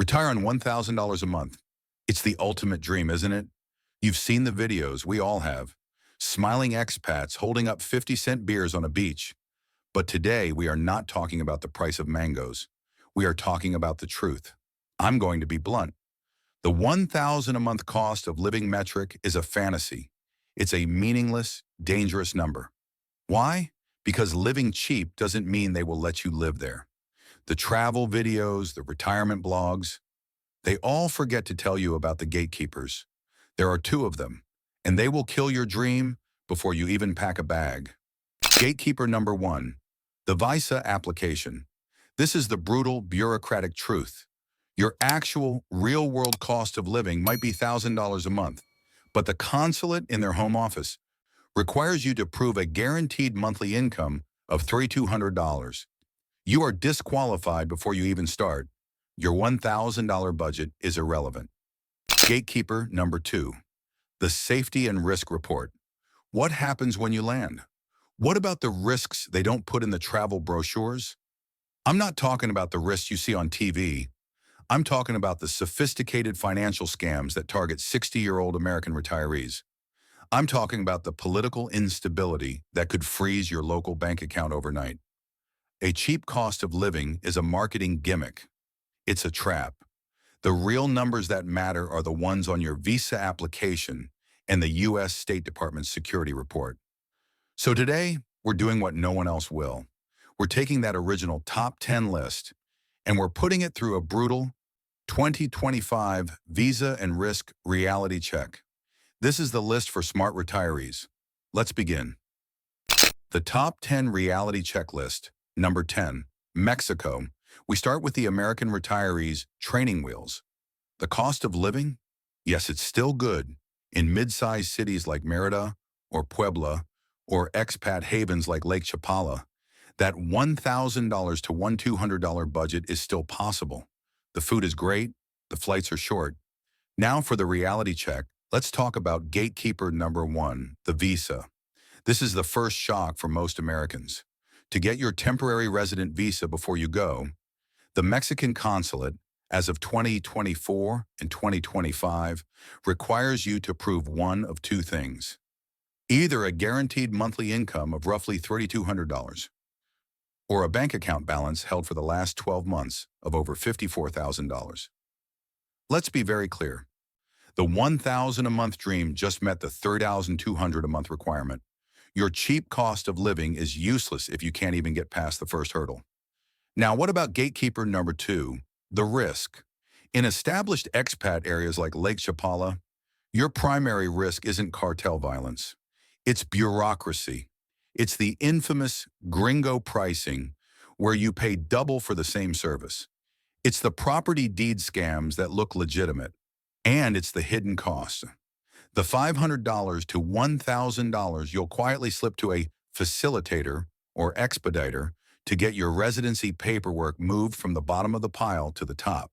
Retire on $1,000 a month. It's the ultimate dream, isn't it? You've seen the videos, we all have. Smiling expats holding up 50-cent beers on a beach. But today, we are not talking about the price of mangoes. We are talking about the truth. I'm going to be blunt. The $1,000 a month cost of living metric is a fantasy. It's a meaningless, dangerous number. Why? Because living cheap doesn't mean they will let you live there. The travel videos, the retirement blogs, they all forget to tell you about the gatekeepers. There are two of them, and they will kill your dream before you even pack a bag. Gatekeeper number one, the visa application. This is the brutal, bureaucratic truth. Your actual, real-world cost of living might be $1,000 a month, but the consulate in their home office requires you to prove a guaranteed monthly income of $3,200. You are disqualified before you even start. Your $1,000 budget is irrelevant. Gatekeeper number two, the safety and risk report. What happens when you land? What about the risks they don't put in the travel brochures? I'm not talking about the risks you see on TV. I'm talking about the sophisticated financial scams that target 60-year-old American retirees. I'm talking about the political instability that could freeze your local bank account overnight. A cheap cost of living is a marketing gimmick. It's a trap. The real numbers that matter are the ones on your visa application and the U.S. State Department security report. So today, we're doing what no one else will. We're taking that original top 10 list and we're putting it through a brutal 2025 visa and risk reality check. This is the list for smart retirees. Let's begin. The top 10 reality checklist. Number 10, Mexico. We start with the American retirees' training wheels. The cost of living? Yes, it's still good. In mid-sized cities like Mérida or Puebla or expat havens like Lake Chapala, that $1,000 to $1,200 budget is still possible. The food is great, the flights are short. Now for the reality check, let's talk about gatekeeper number one, the visa. This is the first shock for most Americans. To get your temporary resident visa before you go, the Mexican consulate, as of 2024 and 2025, requires you to prove one of two things. Either a guaranteed monthly income of roughly $3,200 or a bank account balance held for the last 12 months of over $54,000. Let's be very clear. The $1,000 a month dream just met the $3,200 a month requirement. Your cheap cost of living is useless if you can't even get past the first hurdle. Now, what about gatekeeper number two, the risk? In established expat areas like Lake Chapala, your primary risk isn't cartel violence. It's bureaucracy. It's the infamous gringo pricing where you pay double for the same service. It's the property deed scams that look legitimate. And it's the hidden cost. The $500 to $1,000 you'll quietly slip to a facilitator or expediter to get your residency paperwork moved from the bottom of the pile to the top.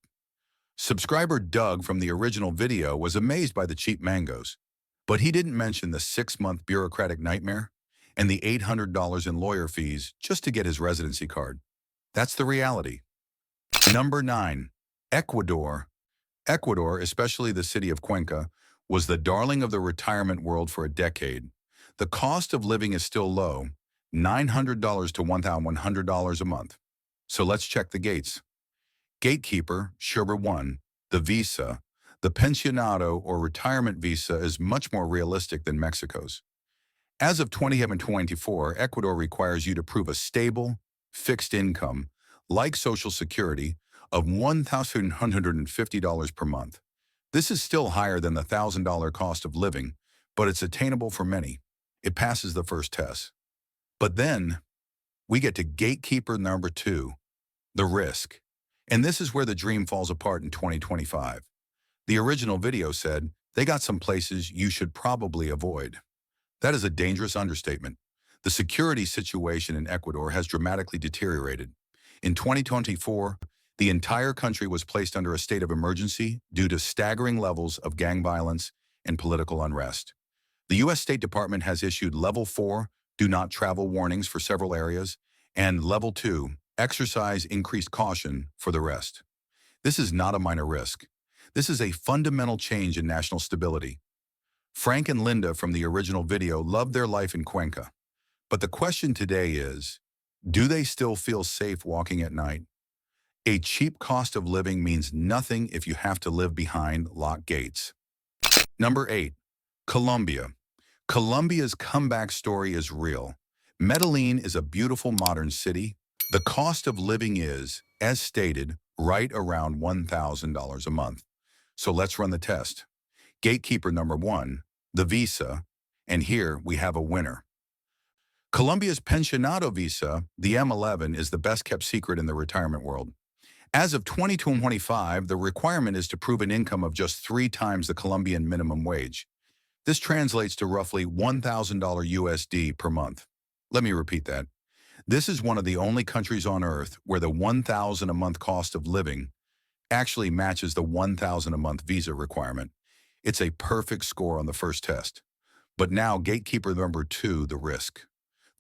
Subscriber Doug from the original video was amazed by the cheap mangoes, but he didn't mention the 6-month bureaucratic nightmare and the $800 in lawyer fees just to get his residency card. That's the reality. Number 9, Ecuador. Ecuador, especially the city of Cuenca, was the darling of the retirement world for a decade. The cost of living is still low, $900 to $1,100 a month. So let's check the gates. Gatekeeper, Sugar 1, the visa. The pensionado or retirement visa is much more realistic than Mexico's. As of 2024, Ecuador requires you to prove a stable, fixed income, like Social Security, of $1,150 per month. This is still higher than the $1,000 cost of living, but it's attainable for many. It passes the first test. But then, we get to gatekeeper number 2, the risk. And this is where the dream falls apart in 2025. The original video said, they got some places you should probably avoid. That is a dangerous understatement. The security situation in Ecuador has dramatically deteriorated. In 2024, the entire country was placed under a state of emergency due to staggering levels of gang violence and political unrest. The U.S. State Department has issued Level 4 do not travel warnings for several areas and Level 2 exercise increased caution for the rest. This is not a minor risk. This is a fundamental change in national stability. Frank and Linda from the original video loved their life in Cuenca. But the question today is, do they still feel safe walking at night? A cheap cost of living means nothing if you have to live behind locked gates. Number 8. Colombia. Colombia's comeback story is real. Medellin is a beautiful modern city. The cost of living is, as stated, right around $1,000 a month. So let's run the test. Gatekeeper number 1, the visa, and here we have a winner. Colombia's pensionado visa, the M11, is the best kept secret in the retirement world. As of 2025, the requirement is to prove an income of just 3 times the Colombian minimum wage. This translates to roughly $1,000 USD per month. Let me repeat that. This is one of the only countries on earth where the $1,000 a month cost of living actually matches the $1,000 a month visa requirement. It's a perfect score on the first test. But now gatekeeper number 2, the risk.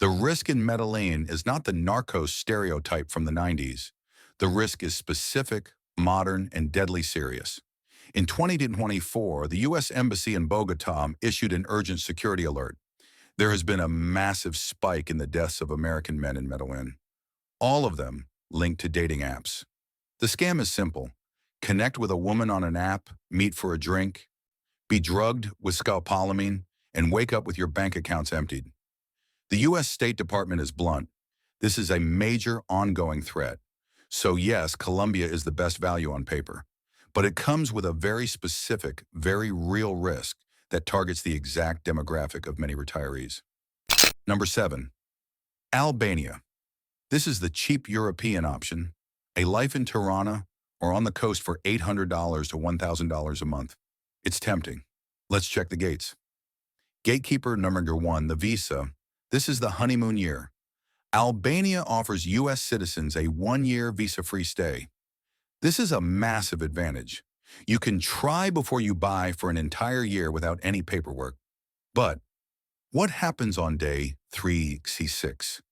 The risk in Medellin is not the narcos stereotype from the 90s. The risk is specific, modern, and deadly serious. In 2024, the U.S. Embassy in Bogotá issued an urgent security alert. There has been a massive spike in the deaths of American men in Medellin, all of them linked to dating apps. The scam is simple. Connect with a woman on an app, meet for a drink, be drugged with scopolamine, and wake up with your bank accounts emptied. The U.S. State Department is blunt. This is a major ongoing threat. So yes, Colombia is the best value on paper, but it comes with a very specific, very real risk that targets the exact demographic of many retirees. Number 7, Albania. This is the cheap European option, a life in Tirana or on the coast for $800 to $1,000 a month. It's tempting. Let's check the gates. Gatekeeper number 1, the visa. This is the honeymoon year. Albania offers U.S. citizens a 1-year visa-free stay. This is a massive advantage. You can try before you buy for an entire year without any paperwork. But what happens on day 366?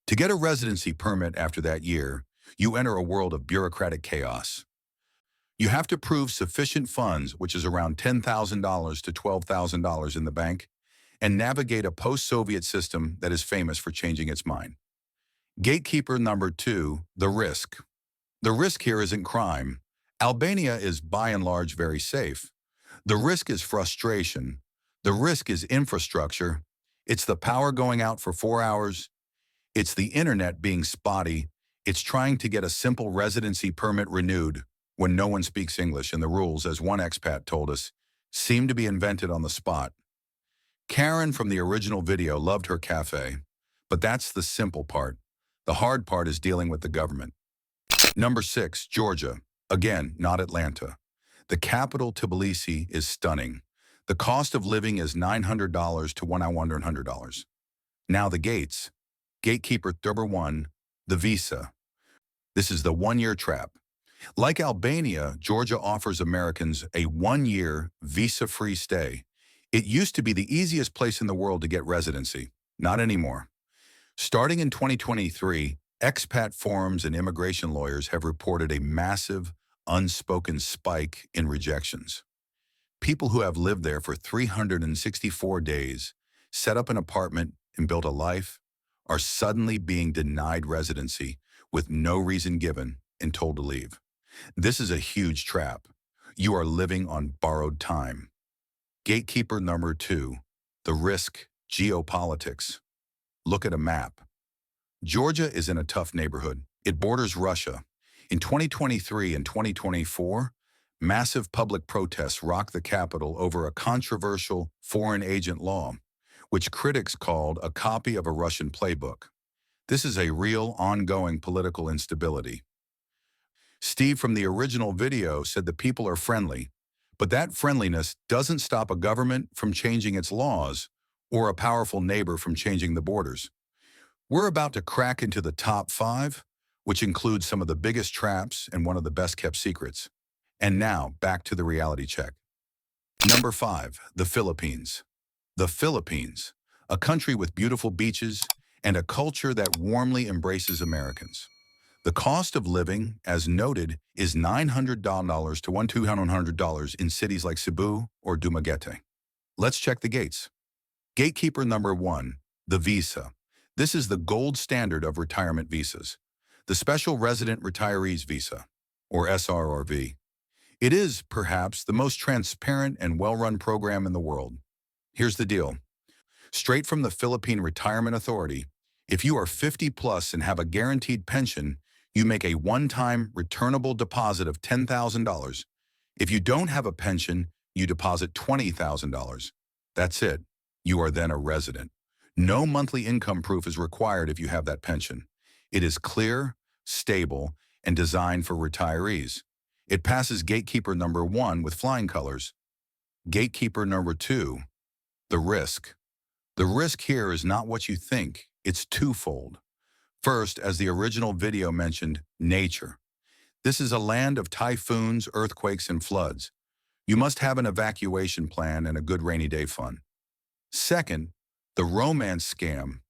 To get a residency permit after that year, you enter a world of bureaucratic chaos. You have to prove sufficient funds, which is around $10,000 to $12,000 in the bank, and navigate a post-Soviet system that is famous for changing its mind. Gatekeeper number 2, the risk. The risk here isn't crime. Albania is by and large very safe. The risk is frustration. The risk is infrastructure. It's the power going out for 4 hours. It's the internet being spotty. It's trying to get a simple residency permit renewed when no one speaks English, and the rules, as one expat told us, seem to be invented on the spot. Karen from the original video loved her cafe, but that's the simple part. The hard part is dealing with the government. Number 6, Georgia. Again, not Atlanta. The capital, Tbilisi, is stunning. The cost of living is $900 to $1,100. Now the gates. Gatekeeper number 1, the visa. This is the 1-year trap. Like Albania, Georgia offers Americans a 1-year visa-free stay. It used to be the easiest place in the world to get residency. Not anymore. Starting in 2023, expat forums and immigration lawyers have reported a massive, unspoken spike in rejections. People who have lived there for 364 days, set up an apartment, and built a life, are suddenly being denied residency with no reason given and told to leave. This is a huge trap. You are living on borrowed time. Gatekeeper number 2, the risk, geopolitics. Look at a map. Georgia is in a tough neighborhood. It borders Russia. In 2023 and 2024, massive public protests rocked the capital over a controversial foreign agent law, which critics called a copy of a Russian playbook. This is a real, ongoing political instability. Steve from the original video said the people are friendly, but that friendliness doesn't stop a government from changing its laws or a powerful neighbor from changing the borders. We're about to crack into the top 5, which includes some of the biggest traps and one of the best kept secrets. And now, back to the reality check. Number 5, the Philippines. The Philippines, a country with beautiful beaches and a culture that warmly embraces Americans. The cost of living, as noted, is $900 to $1,200 in cities like Cebu or Dumaguete. Let's check the gates. Gatekeeper number 1, the visa. This is the gold standard of retirement visas. The Special Resident Retirees Visa, or SRRV. It is, perhaps, the most transparent and well-run program in the world. Here's the deal. Straight from the Philippine Retirement Authority, if you are 50 plus and have a guaranteed pension, you make a one-time returnable deposit of $10,000. If you don't have a pension, you deposit $20,000. That's it. You are then a resident. No monthly income proof is required if you have that pension. It is clear, stable, and designed for retirees. It passes gatekeeper number 1 with flying colors. Gatekeeper number 2, the risk. The risk here is not what you think. It's twofold. First, as the original video mentioned, nature. This is a land of typhoons, earthquakes, and floods. You must have an evacuation plan and a good rainy day fund. Second, the romance scam.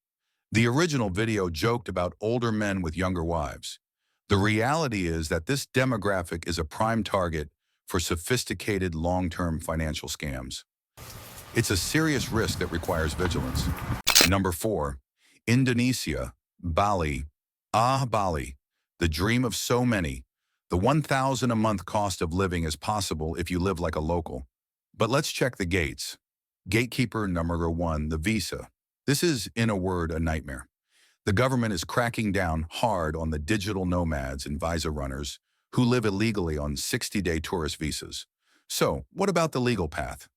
The original video joked about older men with younger wives. The reality is that this demographic is a prime target for sophisticated long-term financial scams. It's a serious risk that requires vigilance. Number 4, Indonesia, Bali. Bali, the dream of so many. The $1,000 a month cost of living is possible if you live like a local. But let's check the gates. Gatekeeper number 1, the visa. This is, in a word, a nightmare. The government is cracking down hard on the digital nomads and visa runners who live illegally on 60-day tourist visas. So, what about the legal path?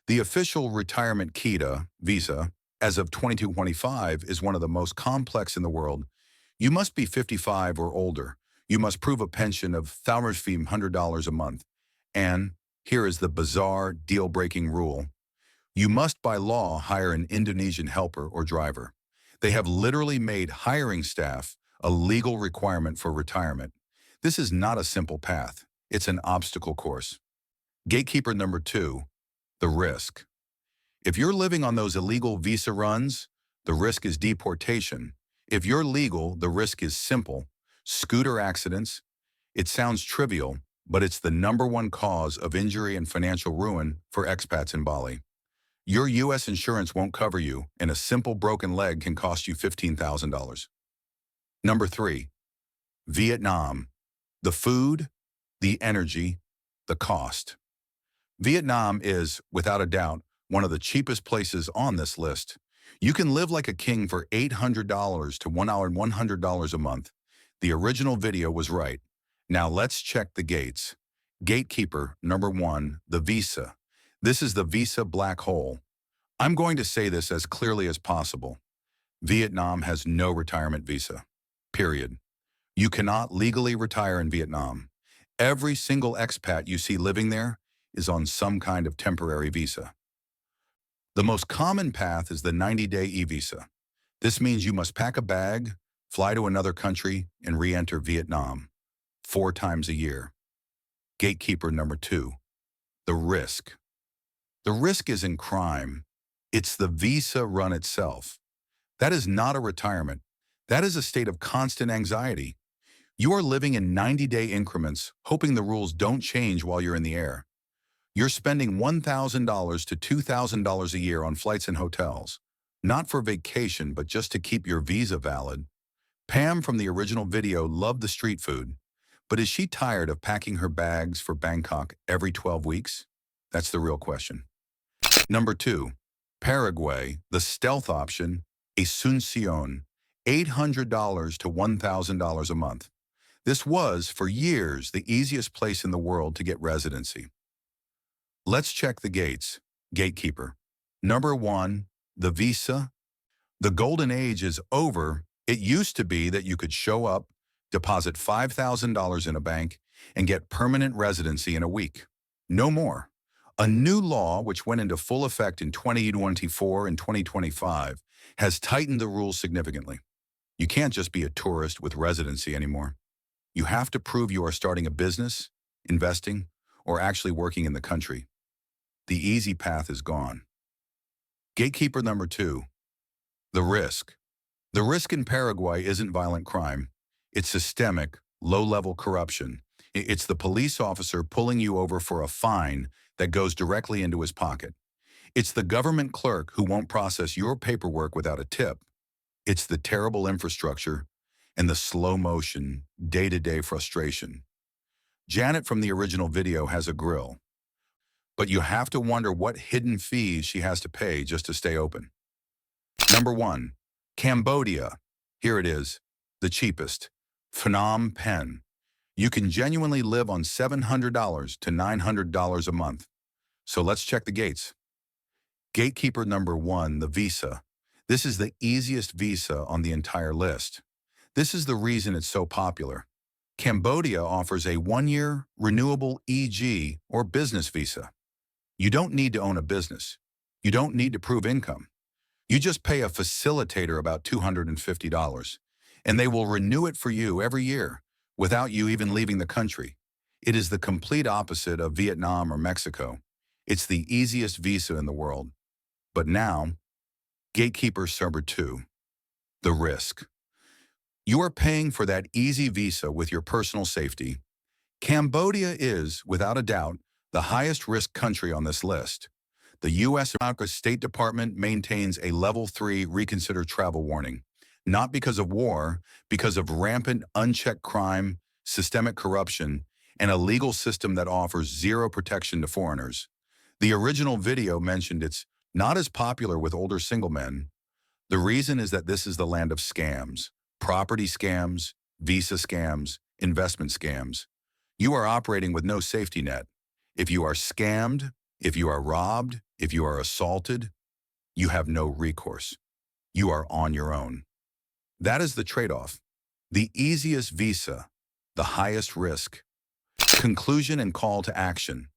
The official retirement KITA visa, as of 2025, is one of the most complex in the world. You must be 55 or older. You must prove a pension of $1,500 a month. And here is the bizarre, deal-breaking rule. You must, by law, hire an Indonesian helper or driver. They have literally made hiring staff a legal requirement for retirement. This is not a simple path. It's an obstacle course. Gatekeeper number 2, the risk. If you're living on those illegal visa runs, the risk is deportation. If you're legal, the risk is simple. Scooter accidents. It sounds trivial, but it's the number 1 cause of injury and financial ruin for expats in Bali. Your U.S. insurance won't cover you, and a simple broken leg can cost you $15,000. Number 3, Vietnam. The food, the energy, the cost. Vietnam is, without a doubt, one of the cheapest places on this list. You can live like a king for $800 to $1,100 a month. The original video was right. Now let's check the gates. Gatekeeper number 1, the visa. This is the visa black hole. I'm going to say this as clearly as possible. Vietnam has no retirement visa. Period. You cannot legally retire in Vietnam. Every single expat you see living there is on some kind of temporary visa. The most common path is the 90-day e-visa. This means you must pack a bag, fly to another country, and re-enter Vietnam 4 times a year. Gatekeeper number 2, the risk. The risk is in crime. It's the visa run itself. That is not a retirement. That is a state of constant anxiety. You are living in 90-day increments, hoping the rules don't change while you're in the air. You're spending $1,000 to $2,000 a year on flights and hotels, not for vacation, but just to keep your visa valid. Pam from the original video loved the street food, but is she tired of packing her bags for Bangkok every 12 weeks? That's the real question. Number 2, Paraguay, the stealth option, Asunción, $800 to $1,000 a month. This was, for years, the easiest place in the world to get residency. Let's check the gates. Gatekeeper. Number 1, the visa. The golden age is over. It used to be that you could show up, deposit $5,000 in a bank, and get permanent residency in a week. No more. A new law, which went into full effect in 2024 and 2025, has tightened the rules significantly. You can't just be a tourist with residency anymore. You have to prove you are starting a business, investing, or actually working in the country. The easy path is gone. Gatekeeper number 2, the risk. The risk in Paraguay isn't violent crime. It's systemic, low-level corruption. It's the police officer pulling you over for a fine that goes directly into his pocket. It's the government clerk who won't process your paperwork without a tip. It's the terrible infrastructure and the slow-motion, day-to-day frustration. Janet from the original video has a grill, but you have to wonder what hidden fees she has to pay just to stay open. Number 1, Cambodia. Here it is, the cheapest. Phnom Penh. You can genuinely live on $700 to $900 a month. So let's check the gates. Gatekeeper number 1, the visa. This is the easiest visa on the entire list. This is the reason it's so popular. Cambodia offers a 1-year renewable EG or business visa. You don't need to own a business. You don't need to prove income. You just pay a facilitator about $250, and they will renew it for you every year without you even leaving the country. It is the complete opposite of Vietnam or Mexico. It's the easiest visa in the world. But now, gatekeeper number 2, the risk. You are paying for that easy visa with your personal safety. Cambodia is, without a doubt, the highest risk country on this list. The U.S. State Department maintains a level 3 reconsider travel warning, not because of war, because of rampant, unchecked crime, systemic corruption, and a legal system that offers zero protection to foreigners. The original video mentioned it's not as popular with older single men. The reason is that this is the land of scams, property scams, visa scams, investment scams. You are operating with no safety net. If you are scammed, if you are robbed, if you are assaulted, you have no recourse. You are on your own. That is the trade-off. The easiest visa, the highest risk. Conclusion and call to action.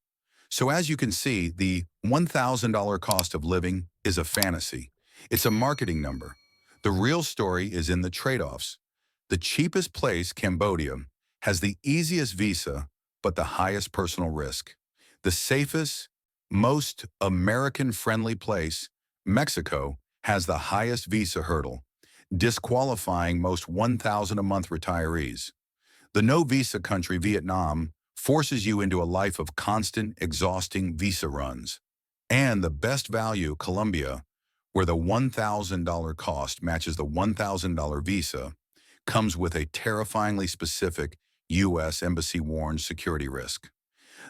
So as you can see, the $1,000 cost of living is a fantasy. It's a marketing number. The real story is in the trade-offs. The cheapest place, Cambodia, has the easiest visa, but the highest personal risk. The safest, most American-friendly place, Mexico, has the highest visa hurdle, disqualifying most 1,000 a month retirees. The no-visa country, Vietnam, forces you into a life of constant, exhausting visa runs. And the best value, Colombia, where the $1,000 cost matches the $1,000 visa, comes with a terrifyingly specific U.S. Embassy-warned security risk.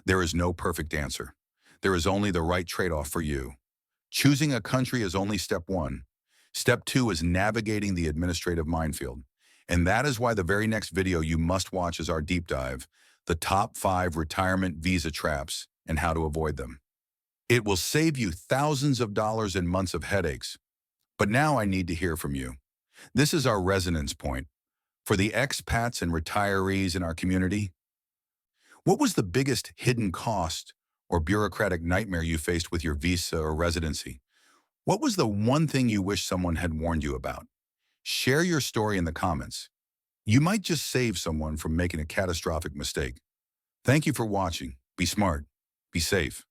There is no perfect answer. There is only the right trade-off for you. Choosing a country is only step 1. Step 2 is navigating the administrative minefield. And that is why the very next video you must watch is our deep dive, the top 5 retirement visa traps and how to avoid them. It will save you thousands of dollars and months of headaches. But now I need to hear from you. This is our resonance point. For the expats and retirees in our community, what was the biggest hidden cost or bureaucratic nightmare you faced with your visa or residency? What was the one thing you wish someone had warned you about? Share your story in the comments. You might just save someone from making a catastrophic mistake. Thank you for watching. Be smart. Be safe.